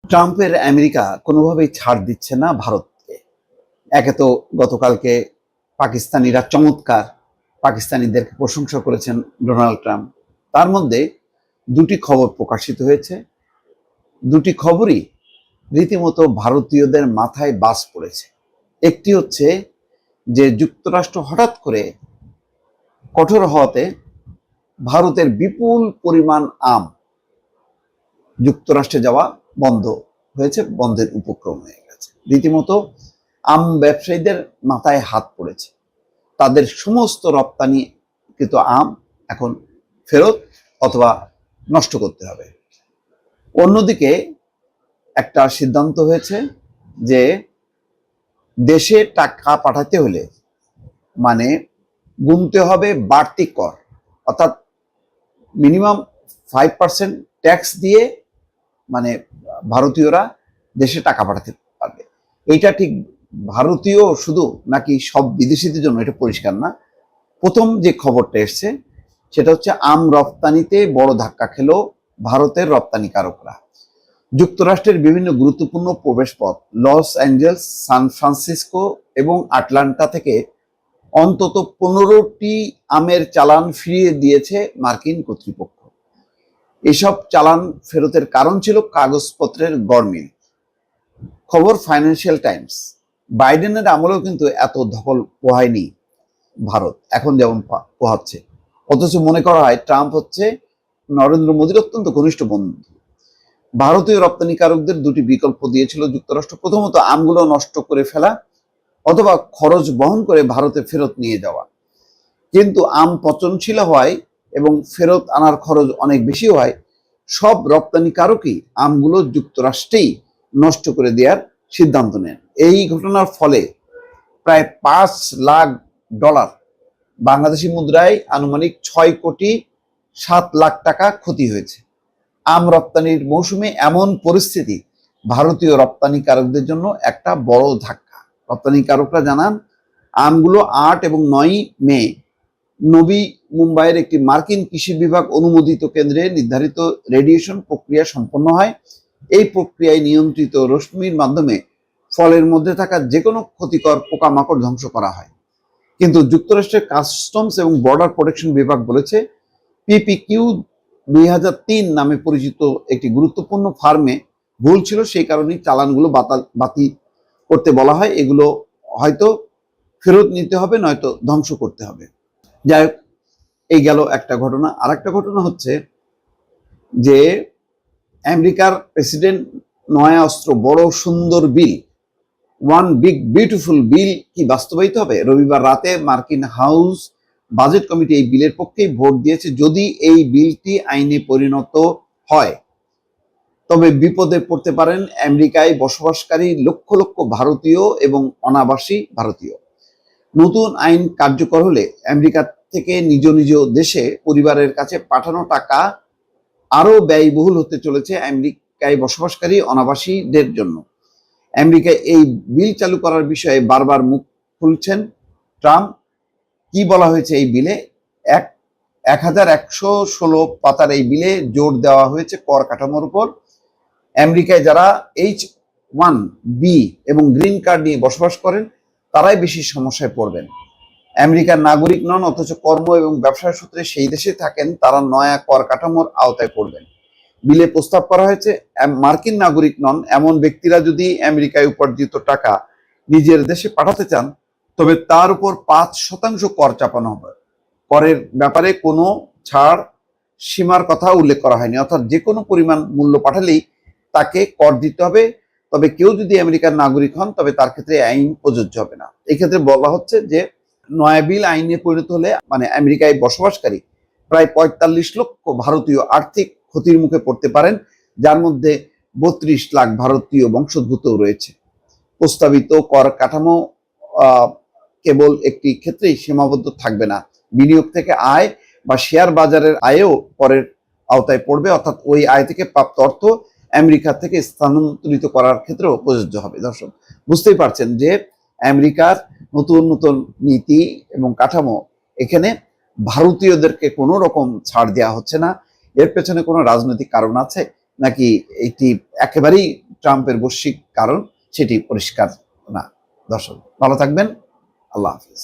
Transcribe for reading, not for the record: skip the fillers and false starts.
ট্রাম্পের আমেরিকা কোনোভাবেই ছাড় দিচ্ছে না ভারতকে। একে তো গতকালকে পাকিস্তানিরা চমৎকার পাকিস্তানিদেরকে প্রশংসা করেছেন ডোনাল্ড ট্রাম্প। তার মধ্যে দুটি খবর প্রকাশিত হয়েছে। দুটি খবরই রীতিমতো ভারতীয়দের মাথায় বাজ পড়েছে। একটি হচ্ছে যে যুক্তরাষ্ট্র হঠাৎ করে কঠোর হওয়াতে ভারতের বিপুল পরিমাণ আম যুক্তরাষ্ট্রে যাওয়া বন্ধ হয়েছে, বন্ধের উপক্রম হয়ে গেছে। রীতিমতো আম ব্যবসায়ীদের মাথায় হাত পড়েছে। তাদের সমস্ত রপ্তানিকৃত আম এখন ফেরত অথবা নষ্ট করতে হবে। অন্যদিকে একটা সিদ্ধান্ত হয়েছে যে দেশে টাকা পাঠাতে হলে মানে গুনতে হবে বাড়তি কর, অর্থাৎ মিনিমাম 5% ট্যাক্স দিয়ে মানে ভারতীয়রা দেশে টাকা পাঠাতে পারবে। এইটা ঠিক ভারতীয় শুধু নাকি সব বিদেশিদের জন্য এটা পরিষ্কার না। প্রথম যে খবরটা এসছে সেটা হচ্ছে আম রপ্তানিতে বড় ধাক্কা খেলো ভারতের রপ্তানিকারকরা। যুক্তরাষ্ট্রের বিভিন্ন গুরুত্বপূর্ণ প্রবেশপথ লস অ্যাঞ্জেলস, সান ফ্রান্সিসকো এবং আটলান্টা থেকে অন্তত 15টি আমের চালান ফিরিয়ে দিয়েছে মার্কিন কর্তৃপক্ষ। এসব চালান ফেরতের কারণ ছিল কাগজপত্রের গরমিল। খবর ফাইন্যান্সিয়াল টাইমস। বাইডেনের আমলেও কিন্তু এত ধকল পোহায়নি ভারত এখন যেমন পোহাচ্ছে, অথচ মনে করা হয় ট্রাম্প হচ্ছে নরেন্দ্র মোদীর অত্যন্ত ঘনিষ্ঠ বন্ধু। ভারতীয় রপ্তানিকারকদের দুটি বিকল্প দিয়েছিল যুক্তরাষ্ট্র। প্রথমত আমগুলো নষ্ট করে ফেলা অথবা খরচ বহন করে ভারতে ফেরত নিয়ে যাওয়া। কিন্তু আম পচনশীল হওয়ায় এবং ফেরত আনার খরচ অনেক বেশি হয় সব রপ্তানিকারকই আমগুলো যুক্তরাষ্ট্রেই নষ্ট করে দেওয়ার সিদ্ধান্ত নেন। এই ঘটনার ফলে প্রায় $5 লাখ, বাংলাদেশি মুদ্রায় আনুমানিক 6,7 কোটি টাকা ক্ষতি হয়েছে। আম রপ্তানির মৌসুমে এমন পরিস্থিতি ভারতীয় রপ্তানিকারকদের জন্য একটা বড় ধাক্কা। রপ্তানিকারকরা জানান আমগুলো 8 এবং 9 মে নবী মুম্বাইয়ের একটি মার্কিন কৃষি বিভাগ অনুমোদিত কেন্দ্রে নির্ধারিত রেডিয়েশন প্রক্রিয়া সম্পন্ন হয়। এই প্রক্রিয়ায় নিয়ন্ত্রিত রশ্মির মাধ্যমে ফলের মধ্যে থাকা যে কোনো ক্ষতিকর পোকামাকড় ধ্বংস করা হয়। কিন্তু যুক্তরাষ্ট্রের কাস্টমস এবং বর্ডার প্রোটেকশন বিভাগ বলেছে PPQ 2003 নামে পরিচিত একটি গুরুত্বপূর্ণ ফার্মে ভুল ছিল, সেই কারণেই চালানগুলো বাতিল করতে বলা হয়। এগুলো হয়তো ফেরত নিতে হবে, নয়তো ধ্বংস করতে হবে। যাই হোক, এই গেল একটা ঘটনা। আর একটা ঘটনা হচ্ছে যে আমেরিকার প্রেসিডেন্ট নয়া অস্ত্র বড় সুন্দর বিল, ওয়ান বিগ বিউটিফুল বিল কি বাস্তবায়িত হবে? রবিবার রাতে মার্কিন হাউস বাজেট কমিটি এই বিলের পক্ষেই ভোট দিয়েছে। যদি এই বিলটি আইনে পরিণত হয় তবে বিপদে পড়তে পারেন আমেরিকায় বসবাসকারী লক্ষ লক্ষ ভারতীয় এবং অনাবাসী ভারতীয়। নতুন আইন কার্যকর হলে আমেরিকা থেকে নিজ নিজ দেশে পরিবারের কাছে পাঠানো টাকা আরো ব্যয়বহুল হতে চলেছে আমেরিকায় বসবাসকারী অনাবাসীদের জন্য। আমেরিকায় এই বিল চালু করার বিষয়ে বারবার মুখ খুলছেন ট্রাম্প। কি বলা হয়েছে এই বিলে? 1116 পাতার এই বিলে জোর দেওয়া হয়েছে কর কাঠামোর উপর। আমেরিকায় যারা H-1B এবং গ্রিন কার্ড নিয়ে বসবাস করেন তারাই বেশি সমস্যায় পড়বেন। আমেরিকার নাগরিক নন অথচ কর্ম এবং ব্যবসার সূত্রে সেই দেশে থাকেন, তারা নয়া কর কাঠামোর আওতায় পড়বেন। বিলে প্রস্তাব করা হয়েছে মার্কিন নাগরিক নন এমন ব্যক্তিরা যদি আমেরিকায় উপার্জিত টাকা নিজের দেশে পাঠাতে চান তবে তার উপর 5% কর চাপানো হবে। করের ব্যাপারে কোনো ছাড় সীমার কথা উল্লেখ করা হয়নি, অর্থাৎ যে কোনো পরিমাণ মূল্য পাঠালেই তাকে কর দিতে হবে। তবে কেউ যদি আমেরিকার নাগরিক হন তবে তার ক্ষেত্রে আইন প্রযোজ্য হবে না। এই ক্ষেত্রে বলা হচ্ছে যে নয়া বিল আইনে পরিণত হলে মানে আমেরিকায় বসবাসকারী প্রায় 45 লক্ষ ভারতীয় আর্থিক ক্ষতির মুখে পড়তে পারেন, যার মধ্যে 32 লাখ ভারতীয় বংশোদ্ভূত রয়েছে। প্রস্তাবিত কর কাঠামো কেবল একটি ক্ষেত্রেই সীমাবদ্ধ থাকবে না, বিনিয়োগ থেকে আয় বা শেয়ার বাজারের আয়ও করের আওতায় পড়বে, অর্থাৎ ওই আয় থেকে প্রাপ্ত অর্থ আমেরিকা থেকে স্থানান্তরিত করার ক্ষেত্রেও প্রযোজ্য হবে। দর্শক, বুঝতেই পারছেন যে আমেরিকার নতুন নতুন নীতি এবং কাঠামো, এখানে ভারতীয়দেরকে কোনো রকম ছাড় দেওয়া হচ্ছে না। এর পেছনে কোনো রাজনৈতিক কারণ আছে? নাকি এটি একেবারেই ট্রাম্পের বৈশ্বিক কারণ সেটি পরিষ্কার না। দর্শক ভালো থাকবেন, আল্লাহ হাফিজ।